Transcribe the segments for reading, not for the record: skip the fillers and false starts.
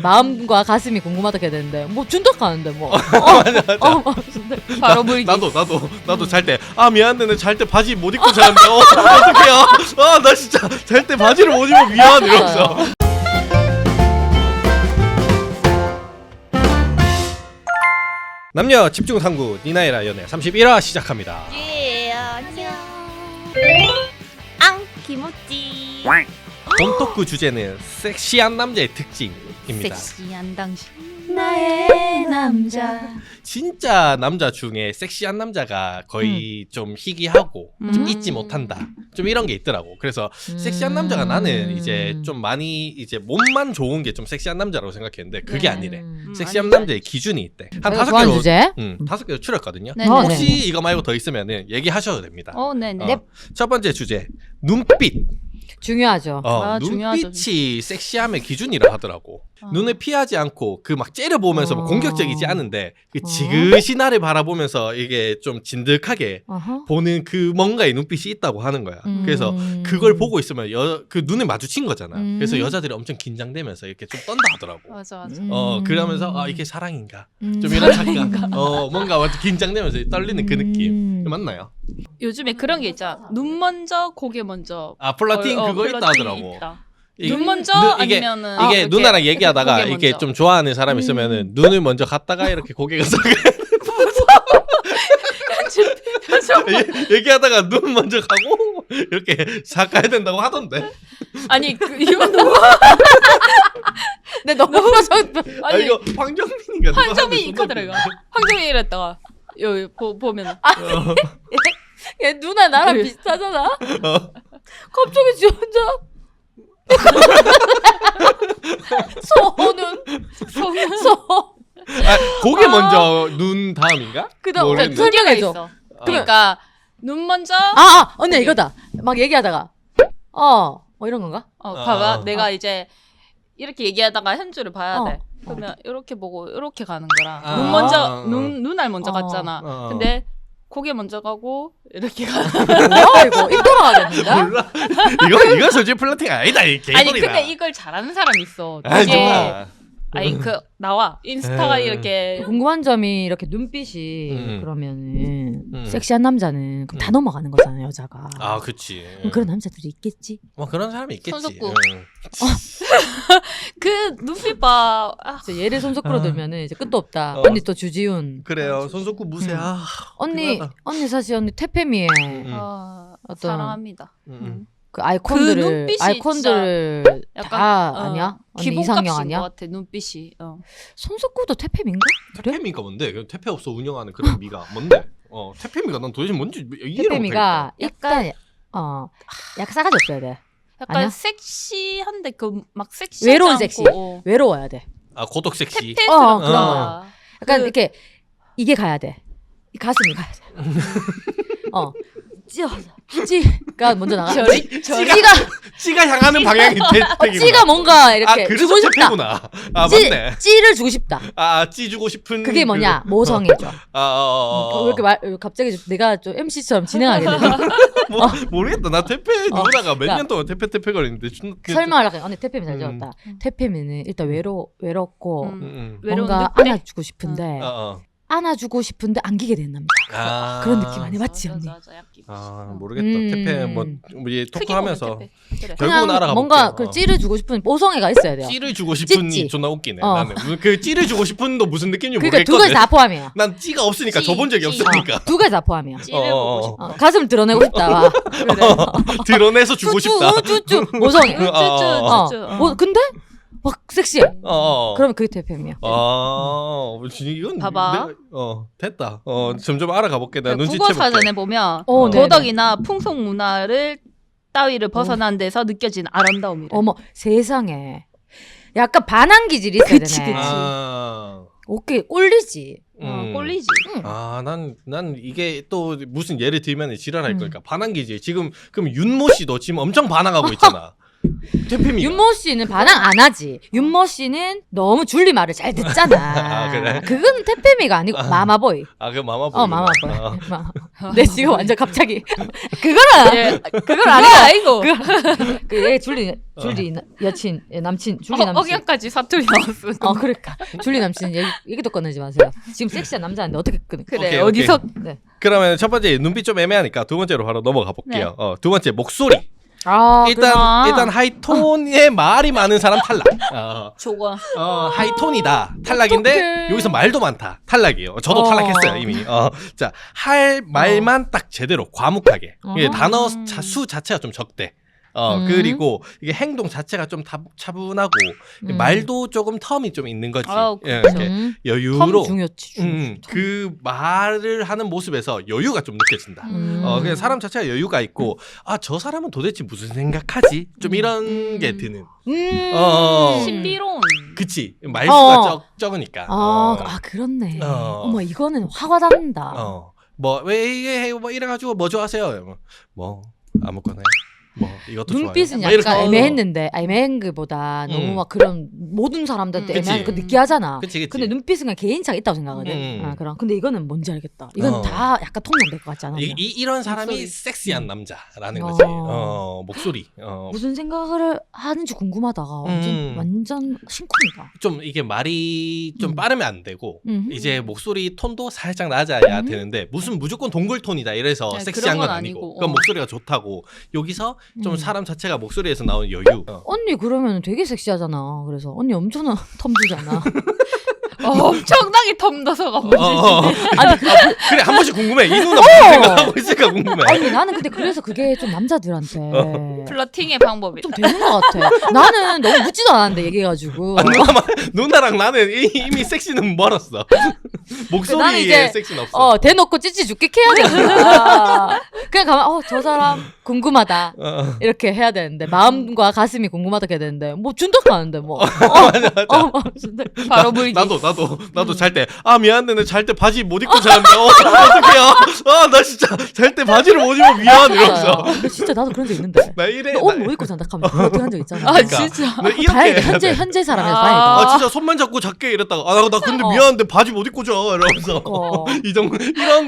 마음과 가슴이 궁금하다 해야 되는데 뭐 준다고 하는데 뭐. 바로 물기. 나도 잘 때 미안한데 내 잘 때 바지 못 입고 자는데 어떡해요. 나 진짜 잘 때 바지를 못 입으면 미안 이러면서. 남녀 집중 탐구 니나이라 연애 31화 시작합니다. 예, 안녕. 앙 김우찌. 본토크 주제는 섹시한 남자의 특징입니다. 섹시한 당신. 나의 남자. 진짜 남자 중에 섹시한 남자가 거의 좀 희귀하고 좀 잊지 못한다. 좀 이런 게 있더라고. 그래서 섹시한 남자가 나는 이제 좀 많이 이제 몸만 좋은 게 좀 섹시한 남자라고 생각했는데 그게 아니래. 섹시한 남자의 기준이 있대. 한 5개로 주제? 5개로 추렸거든요. 네네. 혹시 이거 말고 더 있으면은 얘기하셔도 됩니다. 네네. 첫 번째 주제 눈빛. 중요하죠. 중요하죠. 눈빛이 섹시함의 기준이라 하더라고. 눈을 피하지 않고 그 막 째려보면서 뭐 공격적이지 않은데 그 지그시 나를 바라보면서 이게 좀 진득하게 보는 그 뭔가의 눈빛이 있다고 하는 거야. 그래서 그걸 보고 있으면 그 눈을 마주친 거잖아. 그래서 여자들이 엄청 긴장되면서 이렇게 좀 떤다 하더라고. 맞아. 그러면서 이게 사랑인가? 좀 이런 착각. 뭔가 완전 긴장되면서 떨리는 그 느낌. 맞나요? 요즘에 그런 게 있잖아. 눈 먼저, 고개 먼저. 플러팅 그거 있다 하더라고. 있다. 이게 눈 먼저 아니면은 이게 이렇게 누나랑 얘기하다가 고개 이게 먼저. 좀 좋아하는 사람 있으면은 눈을 먼저 갔다가 이렇게 고개가 싹 얘기하다가 눈 먼저 가고 이렇게 싹 가야 된다고 하던데. 아니 이건 너무 근데 너무 표정. 아니 이거 황정민인가? 누가 황정민 하는데 이거더라고. 황정민 이랬다가 여기 보면 얘 누나 나랑 비슷하잖아. 갑자기 지 혼자 소는 고개 먼저 눈 다음인가? 그다음 모르겠네. 설명해줘. 있어. 그러니까 눈 먼저. 언니 이거다. 막 얘기하다가 이런 건가? 봐봐. 내가 이제 이렇게 얘기하다가 현주를 봐야 돼. 그러면 이렇게 보고 이렇게 가는 거라. 눈 먼저 눈알 먼저 갔잖아. 근데 고개 먼저 가고 이렇게 가. 뭐야 이거 입 돌아가겠는데? 몰라. 이거 솔직히 플러팅 아니다. 이 개소리다. 아니 근데 이걸 잘하는 사람이 있어. 아이, 되게 정말. 아니 나와 인스타가 이렇게 궁금한 점이 이렇게 눈빛이 그러면은 음. 섹시한 남자는 그럼 다 넘어가는 거잖아 여자가. 그치. 그럼 그런 남자들이 있겠지. 뭐 그런 사람이 있겠지. 손석구. 그 눈빛 봐. 그래서 얘를 손석구로 들면은 이제 끝도 없다. 언니 또 주지훈. 그래요. 손석구 무쇠. 언니 사실 언니 태페미의 어떤 사랑합니다. 그 아이콘들을 그 눈빛이 다 아니야? 언니 이상형 기본값인 아니야? 것 같아 눈빛이. 손석구도 태페미인가? 태페미가 뭔데? 태페 없어 운영하는 그런 미가 뭔데? 태페미가 난 도대체 뭔지 이해를 태페미가 못하겠다. 약간 약간 싸가지 없어야 돼. 약간 아니야? 섹시한데 그 막 섹시 외로운 섹시. 외로워야 돼. 고독 섹시. 테페스러운 그런 거야. 약간 이렇게 이게 가야 돼. 이 가슴이 가야 돼. 찌가 먼저 나가. 찌가 향하는 방향이 태페구나. 찌가 뭔가 이렇게 그래서 주고 싶다. 태페구나. 맞네. 찌를 주고 싶다. 찌 주고 싶은 그게 뭐냐? 모성애죠. 왜 이렇게 갑자기 내가 좀 MC처럼 진행하게 되네. 모르겠다. 나 태페 누나가 몇 년 동안 태페 거리는데 설명하려고 언니 태페미 잘 지었다. 태페미는 일단 외롭고 뭔가 눈빛? 안아주고 싶은데 안아주고 싶은데 안기게 되는 남자. 그런 느낌 아니야? 맞지 언니? 모르겠다. 태페 뭐 우리 토크하면서 그래. 결국은 알아가 뭔가 볼게요. 그 찌를 주고 싶은 모성애가 있어야 돼요. 찌를 주고 싶은 찌찌. 이 존나 웃기네. 나는 그 찌를 주고 싶은 도 무슨 느낌인지 그러니까 모르겠거든. 두 가지 다 포함이에요. 난 찌가 없으니까 찌, 줘본 적이 찌. 없으니까. 두 가지 다 포함이야. 찌를 보고 싶어. 가슴을 드러내고 싶다. 드러내서 주고 싶다. 쭈쭈 모성애. 쭈쭈. 근데 막 섹시해. 어. 그러면 그게 태페미야. 이건 봐봐. 됐다. 점점 알아가 볼게. 나 눈치 국어 채볼게. 사전에 보면 네네. 도덕이나 풍속 문화를 따위를 벗어난 데서 느껴지는 아름다움이래. 어머 세상에. 약간 반항 기질이 있어야 그치, 되네. 그치. 오케이 꼴리지. 꼴리지. 난 이게 또 무슨 예를 들면 지랄할 거니까 반항기지. 지금 그럼 윤모 씨도 지금 엄청 반항하고 있잖아. 태페미. 윤모 씨는 반항 안 하지. 윤모 씨는 너무 줄리 말을 잘 듣잖아. 아, 그래? 그건 태페미가 아니고 마마보이. 아, 그 마마보이. 마마보이. 내 지금 완전 갑자기 그거는 그건 아니고. 아이고. 그얘 줄리 여친 남친 줄리 남친. 억양까지 사투리 나왔어. 그러니까 줄리 남친 얘기도 꺼내지 마세요. 지금 섹시한 남자인데 어떻게 끊어? 그래 오케이, 어디서 네. 그러면 첫 번째 눈빛 좀 애매하니까 두 번째로 바로 넘어가 볼게요. 두 번째 목소리. 일단 하이톤의 말이 많은 사람 탈락. 좋아. 하이톤이다. 탈락인데 어떡해. 여기서 말도 많다. 탈락이에요. 저도 탈락했어요 이미. 자, 할 말만 딱 제대로 과묵하게. 이게 단어 수 자체가 좀 적대. 그리고 이게 행동 자체가 좀 차분하고 말도 조금 텀이 좀 있는 거지. 예, 이렇게 여유로. 텀 중요치. 그 말을 하는 모습에서 여유가 좀 느껴진다. 그냥 사람 자체가 여유가 있고 저 사람은 도대체 무슨 생각하지? 좀 이런 게 드는. 신비로운. 그치. 말수가 적으니까. 그렇네. 어머 이거는 화가 난다. 왜 이게 뭐 이래가지고 뭐 좋아하세요? 뭐 아무거나. 뭐 이것도 눈빛은 좋아요. 약간 애매했는데 애매한 것보다 너무 막 그런 모든 사람들한테 애매한 거 느끼하잖아. 그치. 근데 눈빛은 그냥 개인차가 있다고 생각하거든. 그럼 근데 이거는 뭔지 알겠다. 이건 다 약간 통용될 것 같지 않아? 이런 사람이 목소리. 섹시한 남자라는 거지. 목소리. 무슨 생각을 하는지 궁금하다가 완전 심쿵이다. 좀 이게 말이 좀 빠르면 안 되고 이제 목소리 톤도 살짝 낮아야 되는데 무조건 동굴 톤이다 이래서 네, 섹시한 그런 건 건 아니고 아니고. 그건 목소리가 좋다고 여기서 좀 사람 자체가 목소리에서 나오는 여유. 언니 그러면 되게 섹시하잖아. 그래서 언니 엄청난 텀 주잖아. 엄청나게 텀더서가 뭐지? 아니 그래 한 번씩 궁금해. 이 누나 무슨 생각하고 있을까 궁금해. 아니 나는 근데 그래서 그게 좀 남자들한테 플러팅의 방법이다. 좀 되는 것 같아. 나는 너무 묻지도 않았는데 얘기해가지고. 누나랑 나는 이미 섹시는 멀었어. 나는 목소리에 이제, 섹시는 없어. 대놓고 찌찌 죽게 해야겠다. 그냥 가면 저 사람 궁금하다 이렇게 해야 되는데 마음과 가슴이 궁금하다 해야 되는데 뭐 준덕 하는데 뭐. 맞아. 바로 불기. 나도 잘 때 미안한데 내 잘 때 바지 못 입고 자는데 어떡해요. 나 진짜 잘 때 바지를 못 입어 미안 이러면서. 근데 진짜 나도 그런 적 있는데. 나 이래. 옷 못 입고 잔다 하면 그렇게 한 적 있잖아. 진짜. 나 이렇게 다행이다. 현재 사람이라서 다행이다. 진짜 손만 잡고 작게 이랬다가 나 근데 미안한데 바지 못 입고 자 이러면서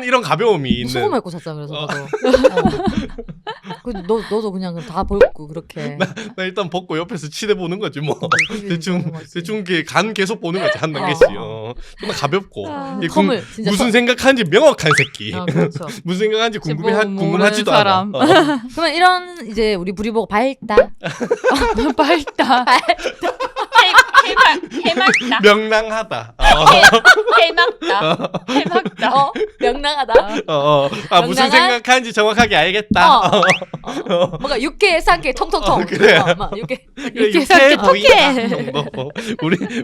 이런 가벼움이 있는. 수고만 입고 잤잖아. 그래서 나도. 근데 너도 그냥 다 벗고 그렇게. 나 일단 벗고 옆에서 치대 보는 거지 뭐. 그게 대충 간 계속 보는 거지 한 단계씩. 정말 가볍고 이게 텀을 진짜 무슨 생각하는지 명확한 새끼. 그렇죠. 무슨 생각하는지 모르는 궁금하지도 사람. 않아. 그러면 이런 이제 우리 부리 보고 밝다. 밝다. 해맑다. 명랑하다. 해맑다. 명랑하다. 무슨 명랑한? 생각하는지 정확하게 알겠다. 뭔가 육개 상개 통통통. 그래. 막 육개. 유쾌해 보인다 정도.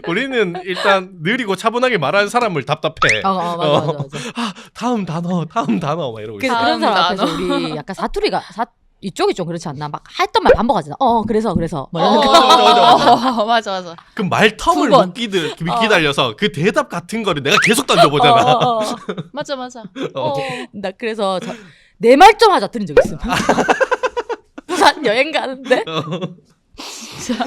우리는 일단 느리고 차분하게 말하는 사람을 답답해. 맞아. 다음 단어 막 이러고 그래서 있어. 그런 사람 앞에서 우리 약간 사투리가 이쪽이 좀 그렇지 않나? 막 했던 말 반복하잖아. 그래서 뭐 이런 거. 맞아. 그 말텀을 두 번. 못 기다려서 그 대답 같은 거를 내가 계속 던져보잖아. 맞아. 나 그래서 내 말 좀 하자 들은 적 있어. 부산 여행 가는데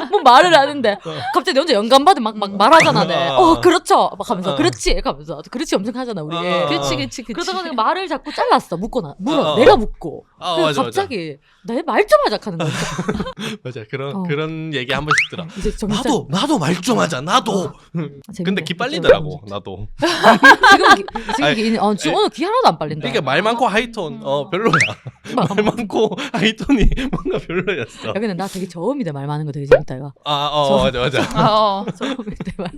뭐 말을 하는데 갑자기 내 혼자 영감 받은 막 말하잖아. 내. 그렇죠. 막 하면서 그렇지. 이렇게 하면서 그렇지 엄청 하잖아 우리. 그렇지. 그러다가 내가 말을 자꾸 잘랐어. 물어. 내가 묻고. 맞아, 갑자기 내 말 좀 하자 하는 거야. 맞아. 그런 얘기 한 번씩 들어. 이제 나도 말 좀 하자. 나도. 근데 기 빨리더라고. 나도. 지금 오늘 기 하나도 안 빨린다. 이게 말 많고 하이톤 별로야. 말 많고 하이톤이 뭔가 별로였어. 야, 근데 나 되게 저음이대 말 많은 거 되게 재밌다 이거. 맞아. 저음이대 말.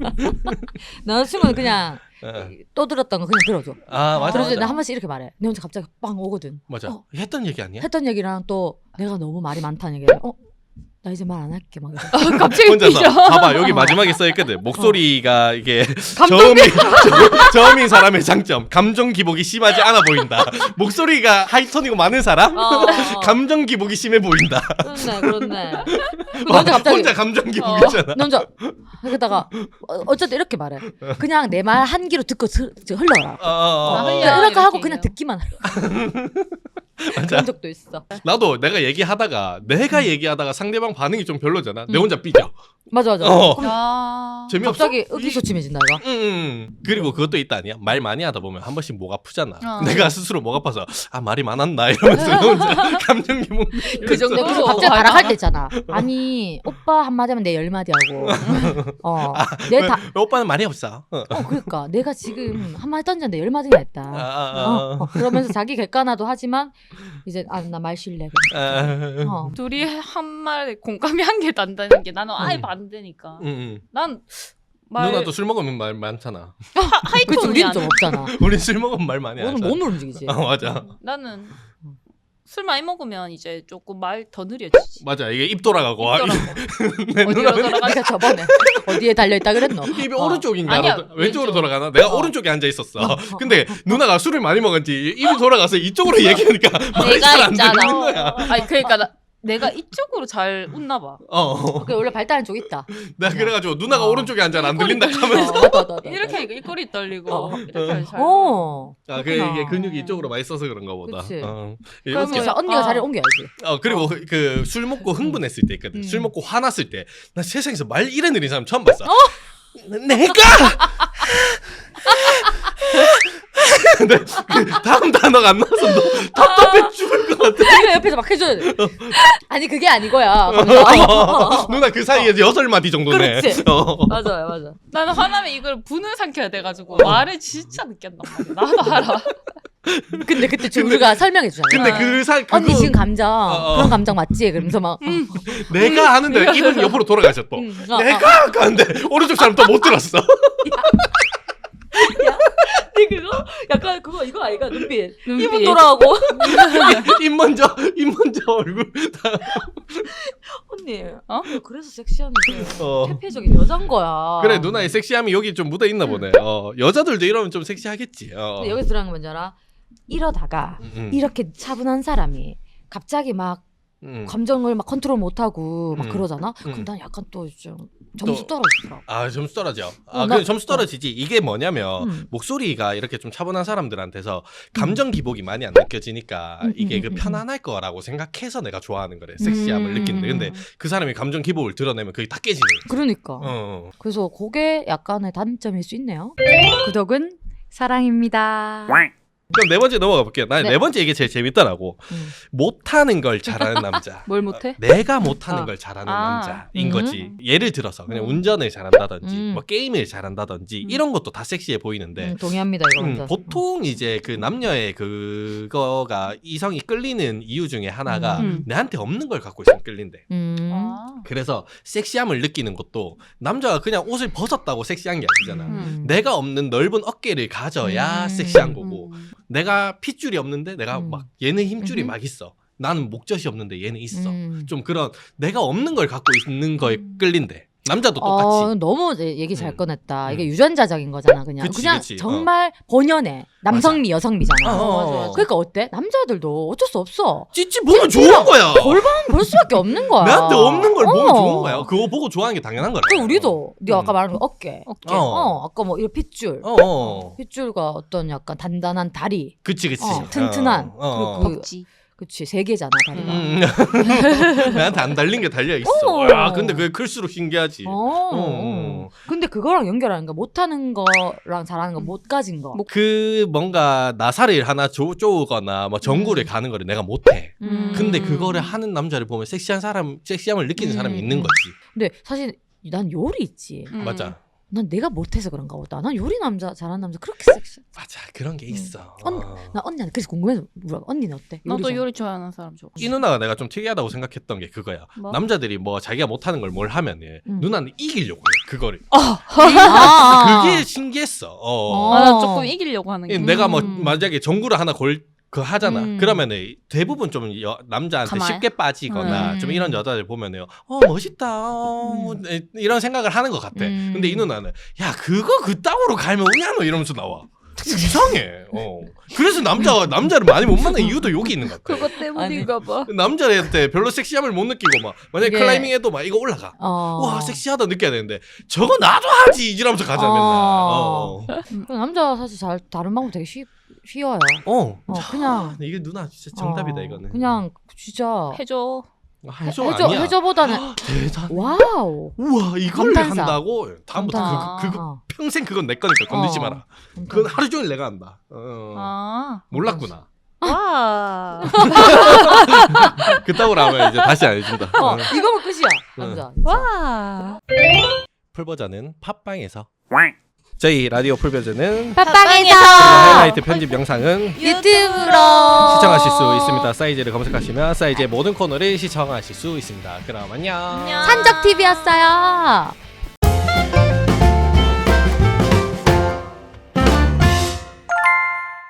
나는 친구는 그냥 또 들었던 거 그냥 들어줘. 맞아. 그래서 나 한 번씩 이렇게 말해. 내 혼자 갑자기 빵 오거든. 맞아. 했던 얘기 아니야? 했던 얘기랑 또 내가 너무 말이 많다는 얘기를 나 이제 말 안 할게 막 갑자기 혼자서 삐져. 봐봐 여기 마지막에 써있거든. 목소리가 이게 감정 저음인 사람의 장점 감정 기복이 심하지 않아 보인다. 목소리가 하이톤이고 많은 사람 감정 기복이 심해 보인다. 그렇네. 혼자 갑자기 혼자 감정 기복이잖아. 혼자 그러다가 어쨌든 이렇게 말해. 그냥 내 말 한 귀로 듣고 흘러라. 흘려, 이렇게 하고 이렇게 그냥 해요. 듣기만 하라. 그런 적도 있어. 나도 내가 얘기하다가 상대방 반응이 좀 별로잖아. 내 혼자 삐져. 맞아. 어. 그럼 야. 재미없어? 갑자기 의기소침해진다 이거. 그리고 그것도 있다 아니야? 말 많이 하다 보면 한 번씩 목 아프잖아. 어. 내가 스스로 목 아파서 말이 많았나 이러면서 나 혼자 감정 기복. 그 정도로 그래서 갑자기 화가 발악할 때 있잖아. 아니 오빠 한마디 하면 내 10마디 하고. 오빠는 말이 없어. 그러니까 내가 지금 한마디 던졌는데 10마디나 했다. 그러면서 자기 객관화도 하지만 이제 나 말 실래. 둘이 한 말에 공감이 한 개도 안 되는 게 나는 아예 반대니까. 난 말 누나도 술 먹으면 말 많잖아. 그치 하이톤이 우리는 안 좀 없잖아. 우린 술 먹으면 말 많이 오늘 하잖아. 몸을 움직이지. 맞아. 나는 술 많이 먹으면 이제 조금 말 더 느려지지. 맞아. 이게 입 돌아가고. 어디로 돌아가? 그러니까 저번에 어디에 달려있다 그랬노? 입이 오른쪽인가? 아니야, 왼쪽으로 왼쪽. 돌아가나? 내가 오른쪽에 앉아 있었어. 근데 누나가 술을 많이 먹은지 입이 돌아가서 이쪽으로 얘기하니까 말이 잘 내가 안 들리는 있잖아. 거야. 아니 그러니까 내가 이쪽으로 잘 웃나 봐. 그 원래 발달한 쪽 있다. 내가 그래가지고 누나가 오른쪽에 앉아 안 들린다 하면서. 맞아. 이렇게 하니까 입꼬리 떨리고 이렇게 하면 잘. 그게 이게 근육이 이쪽으로 많이 써서 그런가 보다. 그치. 이거 그러면- 그래서 언니가 자리를 옮겨야지. 그리고 그 술 먹고 흥분했을 때 있거든. 술 먹고 화났을 때 나 세상에서 말 이래 느린 사람 처음 봤어. 내가 근데 그 다음 단어가 안 나와서 너 답답해 죽을 것 같아. 내가 옆에서 막 해줘야 돼. 아니 그게 아니고야. 누나 그 사이에 6마디 정도네. 그렇지. 맞아. 나는 화나면 이걸 분을 삼켜야 돼가지고 말을 진짜 늦게 한단 말이야. 나도 알아. 근데 그때 우리가 설명해 주잖아. 근데 언니 지금 감정 그런 감정 맞지? 그러면서 막 내가 하는데 이분 옆으로 돌아가셨 또. 내가 아까 하는데 오른쪽 사람 또 못 들었어. 니 그거 약간 그거 이거 아이가 눈빛. 눈빛. 이분 돌아가고 입 먼저 얼굴 다. 언니. 그래서 섹시하면서 어. 태폐적인 여잔 거야. 그래 누나의 섹시함이 여기 좀 묻어 있나 보네. 여자들도 이러면 좀 섹시하겠지. 근데 여기서 들어간 건 뭔지 알아? 이러다가 이렇게 차분한 사람이 갑자기 막 감정을 막 컨트롤 못하고 막 그러잖아? 그럼 난 약간 또 좀 점수 떨어지더라고. 점수 떨어져. 나- 그래 점수 떨어지지. 이게 뭐냐면 목소리가 이렇게 좀 차분한 사람들한테서 감정 기복이 많이 안 느껴지니까 이게 그 편안할 거라고 생각해서 내가 좋아하는 거래. 섹시함을 느끼는데 근데 그 사람이 감정 기복을 드러내면 그게 다 깨지는 거지. 그러니까. 그래서 그게 약간의 단점일 수 있네요. 구독은 사랑입니다. 그럼 네 번째 넘어가 볼게요. 난 네. 네 번째 이게 제일 재밌더라고. 못하는 걸 잘하는 남자. 뭘 못해? 내가 못하는 걸 잘하는 아. 남자인 거지. 예를 들어서 그냥 운전을 잘한다든지 뭐 게임을 잘한다든지 이런 것도 다 섹시해 보이는데 동의합니다 이거. 완전. 보통 이제 그 남녀의 그거가 이성이 끌리는 이유 중에 하나가 내한테 없는 걸 갖고 있으면 끌린대. 그래서 섹시함을 느끼는 것도 남자가 그냥 옷을 벗었다고 섹시한 게 아니잖아. 내가 없는 넓은 어깨를 가져야 섹시한 거고 내가 핏줄이 없는데 내가 막 얘는 힘줄이 막 있어. 나는 목젖이 없는데 얘는 있어. 좀 그런 내가 없는 걸 갖고 있는 거에 끌린대. 남자도 똑같이. 너무 얘기 잘 꺼냈다. 이게 유전자적인 거잖아. 그냥 그치. 정말 본연의 남성미 여성미잖아. 맞아. 그러니까 어때? 남자들도 어쩔 수 없어. 찌찌 보면 좋은 거야. 볼만 볼 수밖에 없는 거야. 내한테 없는 걸 보면 좋은 거야. 그거 보고 좋아하는 게 당연한 거야. 그 우리도 네가 아까 말한 어깨. 아까 뭐 이런 핏줄. 핏줄과 어떤 약간 단단한 다리. 그치. 튼튼한. 그리고 벅지. 그치 3개잖아 다리가. 나한테 안 달린 게 달려 있어. 야, 근데 그게 클수록 신기하지. 근데 그거랑 연결하는 거 못하는 거랑 잘하는 거 못 가진 거. 그 뭔가 나사를 하나 쪼우거나 뭐 전구를 가는 거를 내가 못해. 근데 그거를 하는 남자를 보면 섹시함을 느끼는 사람이 있는 거지. 근데 사실 난 요리 있지. 맞아. 난 내가 못해서 그런가 보다. 난 요리 잘하는 남자 그렇게 섹시해. 맞아. 그런 게 있어. 나 언니한테 그래서 궁금해서 물어봐. 언니는 어때? 나도 요리 좋아하는 사람 좋아. 이 누나가 내가 좀 특이하다고 생각했던 게 그거야. 뭐? 남자들이 뭐 자기가 못하는 걸 뭘 하면은 누나는 이기려고 해. 그거를. 그게 신기했어. 나 조금 이기려고 하는 게. 내가 뭐 만약에 전구를 하나 하잖아. 그러면은 대부분 좀 남자한테 가만히? 쉽게 빠지거나 좀 이런 여자들 보면은 멋있다 이런 생각을 하는 것 같아. 근데 이 누나는 야 그거 그따구로 갈면 왜하노 이러면서 나와. 이상해. 그래서 남자를 많이 못 만나는 이유도 여기 있는 것 같아. 그것 때문인가 봐. 남자한테 별로 섹시함을 못 느끼고 막 만약에 이게- 클라이밍해도 막 이거 올라가. 와 섹시하다 느껴야 되는데 저거 나도 하지 이러면서 가자 맨날. 남자 사실 다른 방법 되게 휘어요. 그냥 이게 누나 진짜 정답이다 이거는. 그냥 진짜 해줘. 아니야. 해줘보다는 대단. 와우. 우와 이걸 감탄사. 한다고? 다음부터 감탄사. 그거 평생 그건 내 거니까 건들지 마라. 그건 하루 종일 내가 한다. 몰랐구나. 와. 그따구로 하면 이제 다시 안 해준다. 이거면 끝이야. 남자. 와. 풀버전은 팟빵에서. 저희 라디오 풀버전은 팟빵에서 하이라이트 편집 영상은 유튜브로 시청하실 수 있습니다. 싸이즈를 검색하시면 싸이즈의 모든 코너를 시청하실 수 있습니다. 그럼 안녕. 산적 TV였어요.